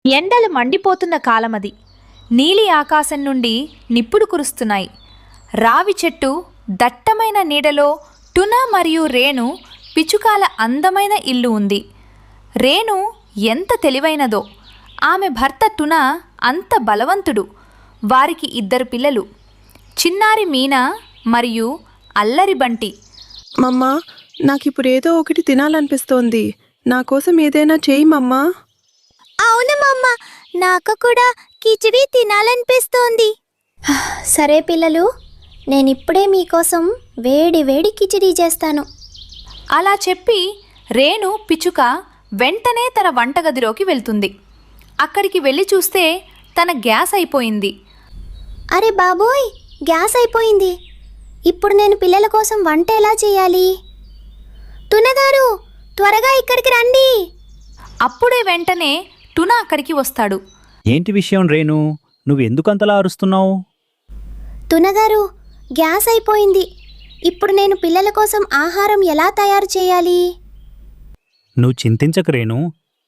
ఎండలు మండిపోతున్న కాలమది. నీలి ఆకాశం నుండి నిప్పులు కురుస్తున్నాయి. రావి చెట్టు దట్టమైన నీడలో టునా మరియు రేణు పిచుకాల అందమైన ఇల్లు ఉంది. రేణు ఎంత తెలివైనదో, ఆమె భర్త టునా అంత బలవంతుడు. వారికి 2 పిల్లలు, చిన్నారి మీనా మరియు అల్లరి బంటి. మమ్మా, నాకిప్పుడేదో ఒకటి తినాలనిపిస్తోంది. నా కోసం ఏదైనా చేయి మమ్మా. అవును మమ్మ, నాకు కూడా కిచిడి తినాలనిపిస్తోంది. సరే పిల్లలు, నేనిప్పుడే మీకోసం వేడి వేడి కిచిడి చేస్తాను. అలా చెప్పి రేణు పిచుక వెంటనే తన వంటగదిలోకి వెళ్తుంది. అక్కడికి వెళ్ళి చూస్తే తన గ్యాస్ అయిపోయింది. అరే బాబోయ్, గ్యాస్ అయిపోయింది. ఇప్పుడు నేను పిల్లల కోసం వంట ఎలా చేయాలి? తునగారు, త్వరగా ఇక్కడికి రండి. అప్పుడే వెంటనే టునా అక్కడికి వస్తాడు. ఏంటి విషయం రేణు, నువ్వెందుకంతలా అరుస్తున్నావు? తునగారు, గ్యాస్ అయిపోయింది. ఇప్పుడు నేను పిల్లల కోసం ఆహారం ఎలా తయారు చేయాలి? నువ్వు చింతించకు రేణు,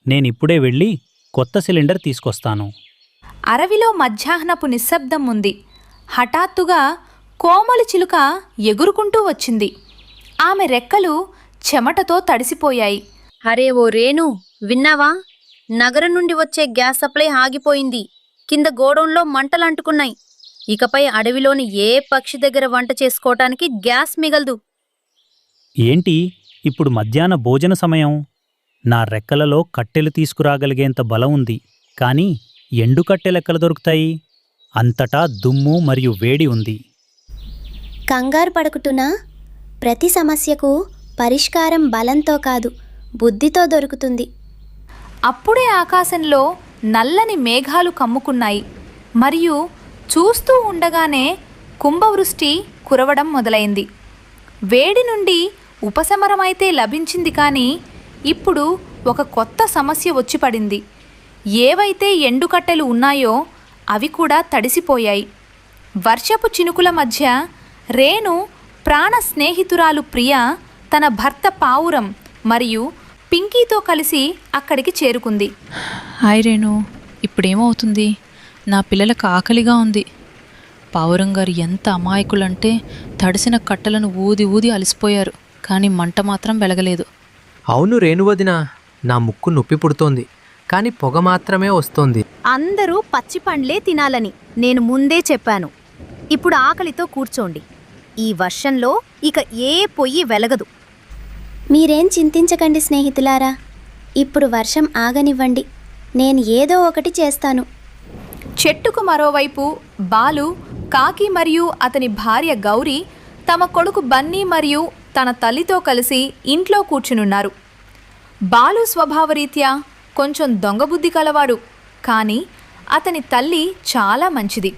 నేనిప్పుడే వెళ్ళి కొత్త సిలిండర్ తీసుకొస్తాను. అరవిలో మధ్యాహ్నపు నిశ్శబ్దం ఉంది. హఠాత్తుగా కోమలి చిలుక ఎగురుకుంటూ వచ్చింది. ఆమె రెక్కలు చెమటతో తడిసిపోయాయి. అరే ఓ రేణు, విన్నావా? నగరం నుండి వచ్చే గ్యాస్ సప్లై ఆగిపోయింది. కింద గోడౌన్లో మంటలంటుకున్నాయి. ఇకపై అడవిలోని ఏ పక్షి దగ్గర వంట చేసుకోవటానికి గ్యాస్ మిగలదు. ఏంటి, ఇప్పుడు మధ్యాహ్న భోజన సమయం? నా రెక్కలలో కట్టెలు తీసుకురాగలిగేంత బలం ఉంది, కానీ ఎండు కట్టెలెక్కలు దొరుకుతాయి? అంతటా దుమ్ము మరియు వేడి ఉంది. కంగారు పడుకుటున్నా, ప్రతి సమస్యకు పరిష్కారం బలంతో కాదు, బుద్ధితో దొరుకుతుంది. అప్పుడే ఆకాశంలో నల్లని మేఘాలు కమ్ముకున్నాయి మరియు చూస్తూ ఉండగానే కుంభవృష్టి కురవడం మొదలైంది. వేడి నుండి ఉపశమనమైతే లభించింది, కానీ ఇప్పుడు ఒక కొత్త సమస్య వచ్చి పడింది. ఏవైతే ఎండుకట్టెలు ఉన్నాయో అవి కూడా తడిసిపోయాయి. వర్షపు చినుకుల మధ్య రేణు ప్రాణ స్నేహితురాలు ప్రియ తన భర్త పావురం మరియు పింకీతో కలిసి అక్కడికి చేరుకుంది. హాయ్ రేణు, ఇప్పుడేమవుతుంది? నా పిల్లలకు ఆకలిగా ఉంది. పావురం గారు ఎంత అమాయకులంటే తడిసిన కట్టెలను ఊది ఊది అలసిపోయారు, కానీ మంట మాత్రం వెలగలేదు. అవును రేణువదిన, నా ముక్కు నొప్పి పుడుతోంది, కానీ పొగ మాత్రమే వస్తోంది. అందరూ పచ్చి పండ్లే తినాలని నేను ముందే చెప్పాను. ఇప్పుడు ఆకలితో కూర్చోండి. ఈ వర్షంలో ఇక ఏ పొయ్యి వెలగదు. మీరేం చింతించకండి స్నేహితులారా, ఇప్పుడు వర్షం ఆగనివ్వండి, నేను ఏదో ఒకటి చేస్తాను. చెట్టుకు మరోవైపు బాలు, కాకి మరియు అతని భార్య గౌరీ తమ కొడుకు బన్నీ మరియు తన తల్లితో కలిసి ఇంట్లో కూర్చునున్నారు. బాలు స్వభావరీత్యా కొంచెం దొంగబుద్ధి కలవాడు, కానీ అతని తల్లి చాలా మంచిది.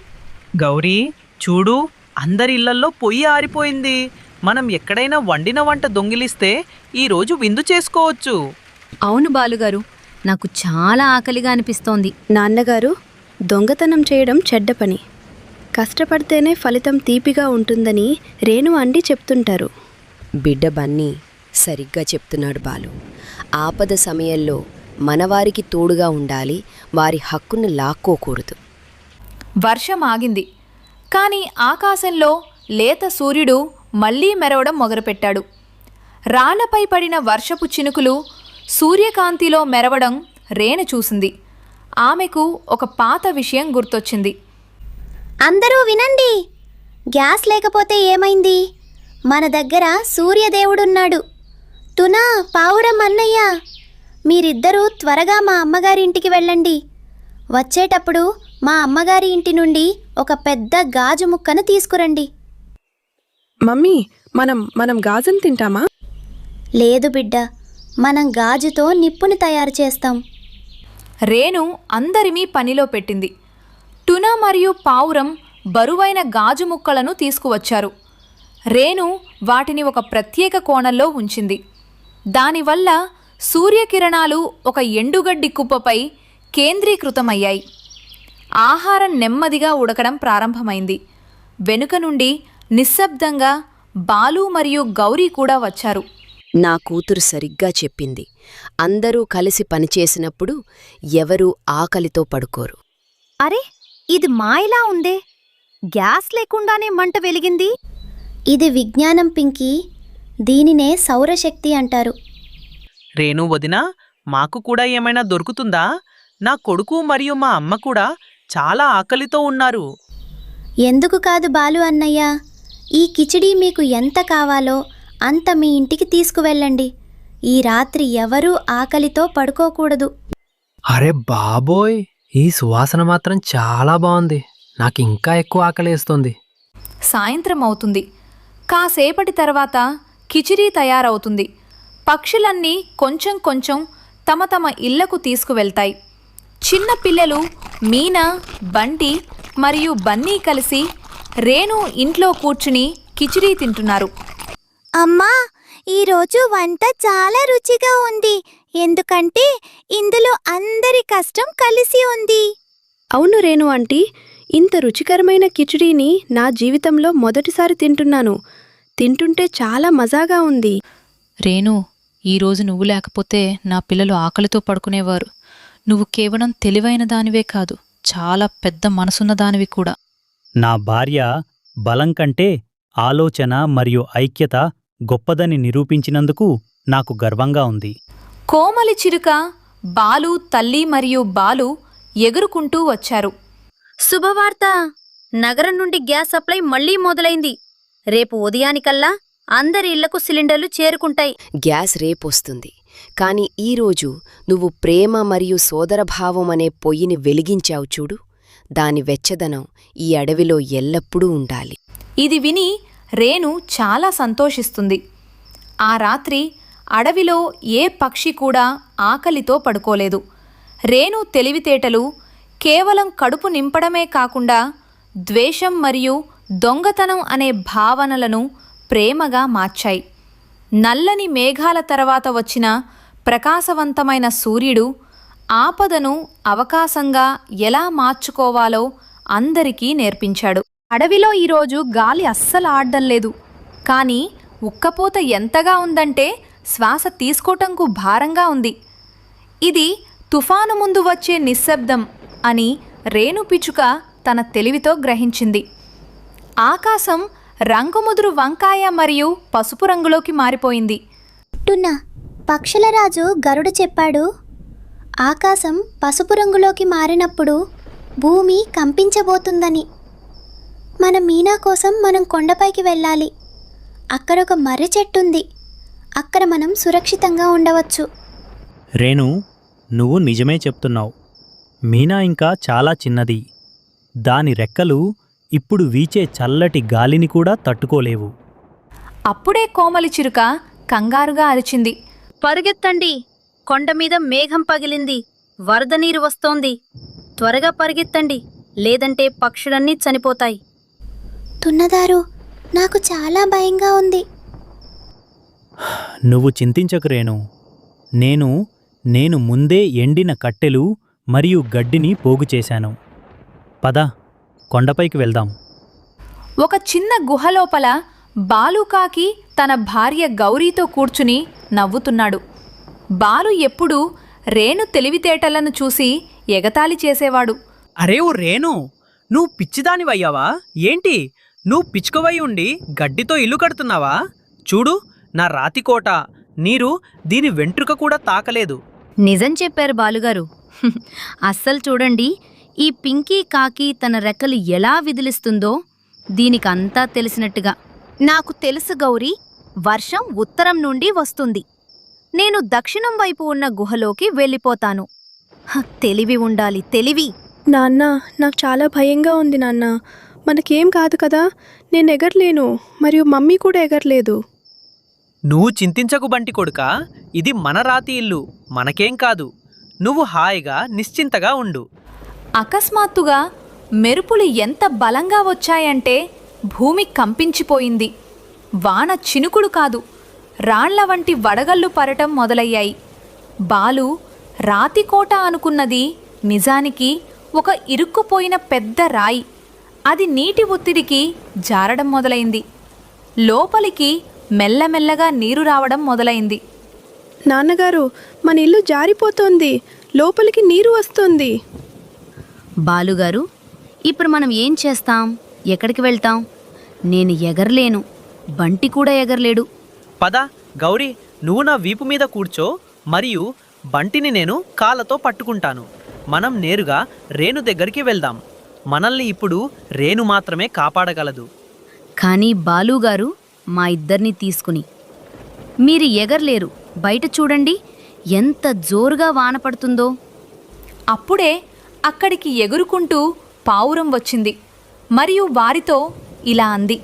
గౌరీ, చూడు, అందరి ఇళ్లల్లో పొయ్యి ఆరిపోయింది. మనం ఎక్కడైనా వండిన వంట దొంగిలిస్తే ఈరోజు విందు చేసుకోవచ్చు. అవును బాలుగారు, నాకు చాలా ఆకలిగా అనిపిస్తోంది. నాన్నగారు, దొంగతనం చేయడం చెడ్డ పని. కష్టపడితేనే ఫలితం తీపిగా ఉంటుందని రేణు అండి చెప్తుంటారు. బిడ్డ బన్నీ సరిగ్గా చెప్తున్నాడు బాలు. ఆపద సమయంలో మనవారికి తోడుగా ఉండాలి, వారి హక్కును లాక్కోకూడదు. వర్షం ఆగింది, కానీ ఆకాశంలో లేత సూర్యుడు మళ్లీ మెరవడం మొదలుపెట్టాడు. రాళ్లపై పడిన వర్షపు చినుకులు సూర్యకాంతిలో మెరవడం రేణు చూసింది. ఆమెకు ఒక పాత విషయం గుర్తొచ్చింది. అందరూ వినండి, గ్యాస్ లేకపోతే ఏమైంది? మన దగ్గర సూర్యదేవుడున్నాడు. తునా, పావురం అన్నయ్య, మీరిద్దరూ త్వరగా మా అమ్మగారి ఇంటికి వెళ్ళండి. వచ్చేటప్పుడు మా అమ్మగారి ఇంటి నుండి ఒక పెద్ద గాజు ముక్కను తీసుకురండి. మమ్మీ, మనం గాజును తింటామా? లేదు బిడ్డ, మనం గాజుతో నిప్పును తయారు చేస్తాం. రేణు అందరినీ పనిలో పెట్టింది. టునా మరియు పావురం బరువైన గాజు ముక్కలను తీసుకువచ్చారు. రేణు వాటిని ఒక ప్రత్యేక కోణంలో ఉంచింది. దానివల్ల సూర్యకిరణాలు ఒక ఎండుగడ్డి కుప్పపై కేంద్రీకృతమయ్యాయి. ఆహారం నెమ్మదిగా ఉడకడం ప్రారంభమైంది. వెనుక నుండి నిశ్శబ్దంగా బాలు మరియు గౌరీ కూడా వచ్చారు. నా కూతురు సరిగ్గా చెప్పింది. అందరూ కలిసి పనిచేసినప్పుడు ఎవరూ ఆకలితో పడుకోరు. అరే, ఇది మాయలా ఉందే! గ్యాస్ లేకుండానే మంట వెలిగింది. ఇది విజ్ఞానం పింకీ. దీనినే సౌరశక్తి అంటారు. రేణు వదినా, మాకు కూడా ఏమైనా దొరుకుతుందా? నా కొడుకు మరియు మా అమ్మ కూడా చాలా ఆకలితో ఉన్నారు. ఎందుకు కాదు బాలు అన్నయ్య, ఈ కిచిడీ మీకు ఎంత కావాలో అంత మీ ఇంటికి తీసుకువెళ్ళండి. ఈ రాత్రి ఎవరూ ఆకలితో పడుకోకూడదు. అరే బాబోయ్, ఈ సువాసన మాత్రం చాలా బాగుంది. నాకు ఇంకా ఎక్కువ ఆకలేస్తోంది. సాయంత్రం అవుతుంది. కాసేపటి తర్వాత కిచిడీ తయారవుతుంది. పక్షులన్నీ కొంచెం కొంచెం తమ తమ ఇళ్లకు తీసుకువెళ్తాయి. చిన్న పిల్లలు మీనా, బంటి మరియు బన్నీ కలిసి రేణు ఇంట్లో కూర్చుని కిచిడీ తింటున్నారు. అమ్మా, ఈరోజు వంట చాలా రుచిగా ఉంది. ఎందుకంటే ఇందులో అందరి కష్టం కలిసి ఉంది. అవును రేణు ఆంటీ, ఇంత రుచికరమైన కిచిడీని నా జీవితంలో మొదటిసారి తింటున్నాను. తింటుంటే చాలా మజాగా ఉంది. రేణు, ఈరోజు నువ్వు లేకపోతే నా పిల్లలు ఆకలితో పడుకునేవారు. నువ్వు కేవలం తెలివైన దానివే కాదు, చాలా పెద్ద మనసున్న దానివి కూడా. నా భార్య బలం కంటే ఆలోచన మరియు ఐక్యత గొప్పదని నిరూపించినందుకు నాకు గర్వంగా ఉంది. కోమలి చిరుక, బాలు తల్లి మరియు బాలు ఎగురుకుంటూ వచ్చారు. శుభవార్త! నగరం నుండి గ్యాస్ సప్లై మళ్లీ మొదలైంది. రేపు ఉదయానికల్లా అందరి ఇళ్లకు సిలిండర్లు చేరుకుంటాయి. గ్యాస్ రేపొస్తుంది. కాని ఈరోజు నువ్వు ప్రేమ మరియు సోదరభావం అనే పొయ్యిని వెలిగించావు చూడు. దాని వెచ్చదనం ఈ అడవిలో ఎల్లప్పుడూ ఉండాలి. ఇది విని రేణు చాలా సంతోషిస్తుంది. ఆ రాత్రి అడవిలో ఏ పక్షి కూడా ఆకలితో పడుకోలేదు. రేణు తెలివితేటలు కేవలం కడుపు నింపడమే కాకుండా ద్వేషం మరియు దొంగతనం అనే భావనలను ప్రేమగా మార్చాయి. నల్లని మేఘాల తర్వాత వచ్చిన ప్రకాశవంతమైన సూర్యుడు ఆపదను అవకాశంగా ఎలా మార్చుకోవాలో అందరికీ నేర్పించాడు. అడవిలో ఈరోజు గాలి అస్సలు ఆడడం లేదు. కానీ ఉక్కపోత ఎంతగా ఉందంటే శ్వాస తీసుకోవటంకు భారంగా ఉంది. ఇది తుఫాను ముందు వచ్చే నిశ్శబ్దం అని రేణు పిచ్చుక తన తెలివితో గ్రహించింది. ఆకాశం రంగుముదురు వంకాయ మరియు పసుపు రంగులోకి మారిపోయింది. టున్నా, పక్షుల రాజు గరుడు చెప్పాడు, ఆకాశం పసుపు రంగులోకి మారినప్పుడు భూమి కంపించబోతుందని. మన మీనా కోసం మనం కొండపైకి వెళ్ళాలి. అక్కడ ఒక మర్రి చెట్టుంది. అక్కడ మనం సురక్షితంగా ఉండవచ్చు. రేణు, నువ్వు నిజమే చెప్తున్నావు. మీనా ఇంకా చాలా చిన్నది. దాని రెక్కలు ఇప్పుడు వీచే చల్లటి గాలిని కూడా తట్టుకోలేవు. అప్పుడే కోమలి చిరుక కంగారుగా అరిచింది. పరుగెత్తండి! కొండమీద మేఘం పగిలింది. వరద నీరు వస్తోంది. త్వరగా పరిగెత్తండి, లేదంటే పక్షులన్నీ చనిపోతాయి. తున్నదారు, నాకు చాలా భయంగా ఉంది. నువ్వు చింతించకు రేణు. నేను ముందే ఎండిన కట్టెలు మరియు గడ్డిని పోగు చేశాను. పద, కొండపైకి వెళ్దాం. ఒక చిన్న గుహలోపల బాలుకాకి తన భార్య గౌరీతో కూర్చుని నవ్వుతున్నాడు. బాలు ఎప్పుడూ రేణు తెలివితేటలను చూసి ఎగతాళి చేసేవాడు. అరే ఓ రేణు, నువ్వు పిచ్చిదానివయ్యావా ఏంటి? నువ్వు పిచ్చుకవై ఉండి గడ్డితో ఇల్లు కడుతున్నావా? చూడు, నా రాతికోట నీరు దీని వెంట్రుక కూడా తాకలేదు. నిజం చెప్పారు బాలుగారు. అస్సలు చూడండి, ఈ పింకీ కాకి తన రెక్కలు ఎలా విదిలిస్తుందో దీనికంతా తెలిసినట్టుగా. నాకు తెలుసు గౌరీ, వర్షం ఉత్తరం నుండి వస్తుంది. నేను దక్షిణం వైపు ఉన్న గుహలోకి వెళ్ళిపోతాను. తెలివి ఉండాలి, తెలివి. నాన్న, నాకు చాలా భయంగా ఉంది నాన్న. మనకేం కాదు కదా. నేను ఎగరలేను, మరియు మమ్మీ కూడా ఎగరలేదు. నువ్వు చింతించకు బంటి కొడుకా, ఇది మన రాతి ఇల్లు, మనకేం కాదు. నువ్వు హాయిగా నిశ్చింతగా ఉండు. అకస్మాత్తుగా మెరుపులు ఎంత బలంగా వచ్చాయంటే భూమి కంపించిపోయింది. వాన చినుకుడు కాదు, రాళ్ల వంటి వడగళ్ళు పడటం మొదలయ్యాయి. బాలు రాతికోట అనుకున్నది నిజానికి ఒక ఇరుక్కుపోయిన పెద్ద రాయి. అది నీటి ఒత్తిడికి జారడం మొదలైంది. లోపలికి మెల్లమెల్లగా నీరు రావడం మొదలైంది. నాన్నగారు, మన ఇల్లు జారిపోతోంది, లోపలికి నీరు వస్తుంది. బాలుగారు, ఇప్పుడు మనం ఏం చేస్తాం? ఎక్కడికి వెళ్తాం? నేను ఎగరలేను, బంటి కూడా ఎగరలేడు. పద గౌరీ, నువ్వు నా వీపు మీద కూర్చో, మరియు బంటిని నేను కాళ్ళతో పట్టుకుంటాను. మనం నేరుగా రేణు దగ్గరికి వెళ్దాం. మనల్ని ఇప్పుడు రేణు మాత్రమే కాపాడగలదు. కానీ బాలుగారు, మా ఇద్దరిని తీసుకుని మీరు ఎగరలేరు. బయట చూడండి, ఎంత జోరుగా వాన పడుతుందో. అప్పుడే అక్కడికి ఎగురుకుంటూ పావురం వచ్చింది మరియు వారితో ఇలా అంది.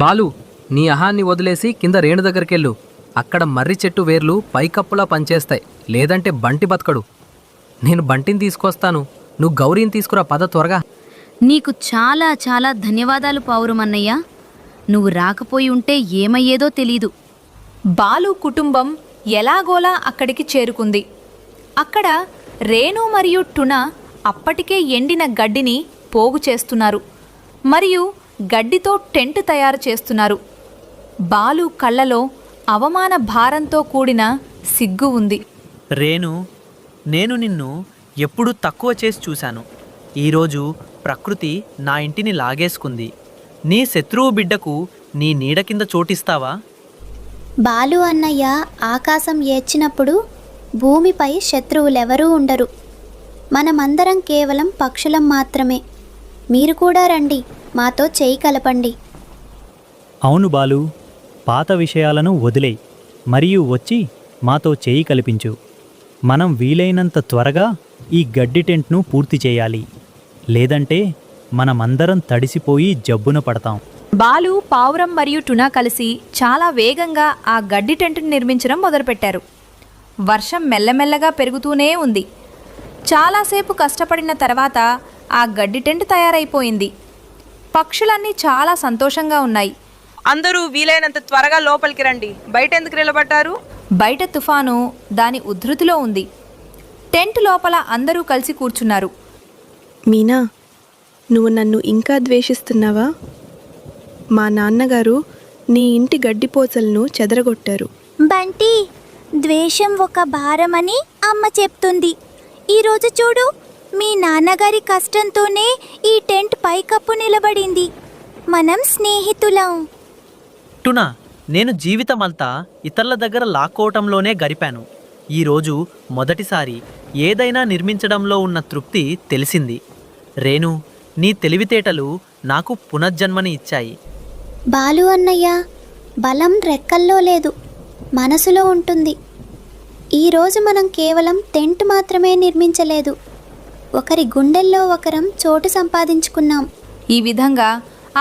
బాలు, నీ అహాన్ని వదిలేసి కింద రేణు దగ్గరికెళ్ళు. అక్కడ మర్రి చెట్టు వేర్లు పైకప్పులా పనిచేస్తాయి, లేదంటే బంటి బతకడు. నేను బంటిని తీసుకొస్తాను, నువ్వు గౌరీని తీసుకురా. పద త్వరగా. నీకు చాలా చాలా ధన్యవాదాలు పావురం అన్నయ్య. నువ్వు రాకపోయి ఉంటే ఏమయ్యేదో తెలీదు. బాలు కుటుంబం ఎలాగోలా అక్కడికి చేరుకుంది. అక్కడ రేణు మరియు టున అప్పటికే ఎండిన గడ్డిని పోగు చేస్తున్నారు మరియు గడ్డితో టెంట్ తయారు చేస్తున్నారు. బాలు కళ్ళలో అవమాన భారంతో కూడిన సిగ్గు ఉంది. రేణు, నేను నిన్ను ఎప్పుడూ తక్కువ చేసి చూశాను. ఈరోజు ప్రకృతి నా ఇంటిని లాగేసుకుంది. నీ శత్రువు బిడ్డకు నీ నీడ కింద చోటిస్తావా? బాలు అన్నయ్య ఆకాశం ఏడ్చినప్పుడు భూమిపై శత్రువులెవరూ ఉండరు. మనమందరం కేవలం పక్షులం మాత్రమే. మీరు కూడా రండి, మాతో చేయి కలపండి. అవును బాలు, పాత విషయాలను వదిలేయ్ మరియు వచ్చి మాతో చేయి కల్పించు. మనం వీలైనంత త్వరగా ఈ గడ్డి టెంట్ను పూర్తి చేయాలి, లేదంటే మనమందరం తడిసిపోయి జబ్బున పడతాం. బాలు, పావురం మరియు టునా కలిసి చాలా వేగంగా ఆ గడ్డి టెంట్ను నిర్మించడం మొదలుపెట్టారు. వర్షం మెల్లమెల్లగా పెరుగుతూనే ఉంది. చాలాసేపు కష్టపడిన తర్వాత ఆ గడ్డి టెంట్ తయారైపోయింది. పక్షులన్నీ చాలా సంతోషంగా ఉన్నాయి. అందరూ వీలైనంత త్వరగా లోపలికి రండి. బయట ఎందుకు నిలబడ్డారు? బయట తుఫాను దాని ఉధృతిలో ఉంది. టెంట్ లోపల అందరూ కలిసి కూర్చున్నారు. మీనా, నువ్వు నన్ను ఇంకా ద్వేషిస్తున్నావా? మా నాన్నగారు నీ ఇంటి గడ్డిపోచలను చెదరగొట్టారు. బంటి, ద్వేషం ఒక భారమని అమ్మ చెప్తుంది. ఈరోజు చూడు, మీ నాన్నగారి కష్టంతోనే ఈ టెంట్ పైకప్పు నిలబడింది. మనం స్నేహితులం. టునా, నేను జీవితమంతా ఇతరుల దగ్గర లాక్కోవటంలోనే గడిపాను. ఈరోజు మొదటిసారి ఏదైనా నిర్మించడంలో ఉన్న తృప్తి తెలిసింది. రేణు, నీ తెలివితేటలు నాకు పునర్జన్మని ఇచ్చాయి. బాలు అన్నయ్య, బలం రెక్కల్లో లేదు, మనసులో ఉంటుంది. ఈరోజు మనం కేవలం టెంట్ మాత్రమే నిర్మించలేదు, ఒకరి గుండెల్లో ఒకరం చోటు సంపాదించుకున్నాం. ఈ విధంగా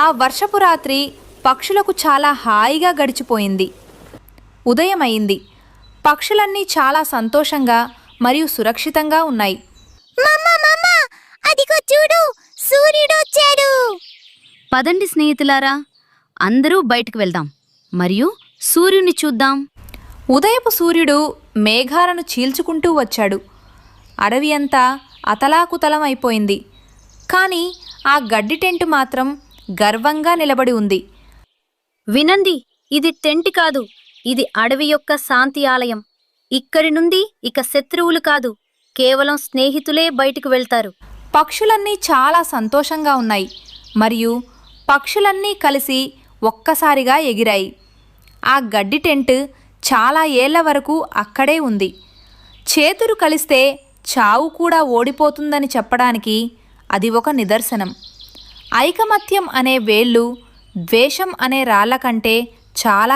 ఆ వర్షపు రాత్రి పక్షులకు చాలా హాయిగా గడిచిపోయింది. ఉదయమైంది. పక్షులన్నీ చాలా సంతోషంగా మరియు సురక్షితంగా ఉన్నాయి. అదిగో చూడు, సూర్యుడు వచ్చాడు. పదండి స్నేహితులారా, అందరూ బయటకు వెళ్దాం మరియు సూర్యుని చూద్దాం. ఉదయపు సూర్యుడు మేఘాలను చీల్చుకుంటూ వచ్చాడు. అడవి అంతా అతలాకుతలం అయిపోయింది. కానీ ఆ గడ్డి టెంట్ మాత్రం గర్వంగా నిలబడి ఉంది. వినండి, ఇది టెంట్ కాదు, ఇది అడవి యొక్క శాంతి ఆలయం. ఇక్కడి నుండి ఇక శత్రువులు కాదు, కేవలం స్నేహితులే బయటకు వెళ్తారు. పక్షులన్నీ చాలా సంతోషంగా ఉన్నాయి మరియు పక్షులన్నీ కలిసి ఒక్కసారిగా ఎగిరాయి. ఆ గడ్డి టెంట్ చాలా ఏళ్ల వరకు అక్కడే ఉంది. చేతులు కలిస్తే చావు కూడా ఓడిపోతుందని చెప్పడానికి అది ఒక నిదర్శనం. ఐకమత్యం అనే వేళ్ళు ద్వేషం అనే రాళ్ల కంటే చాలా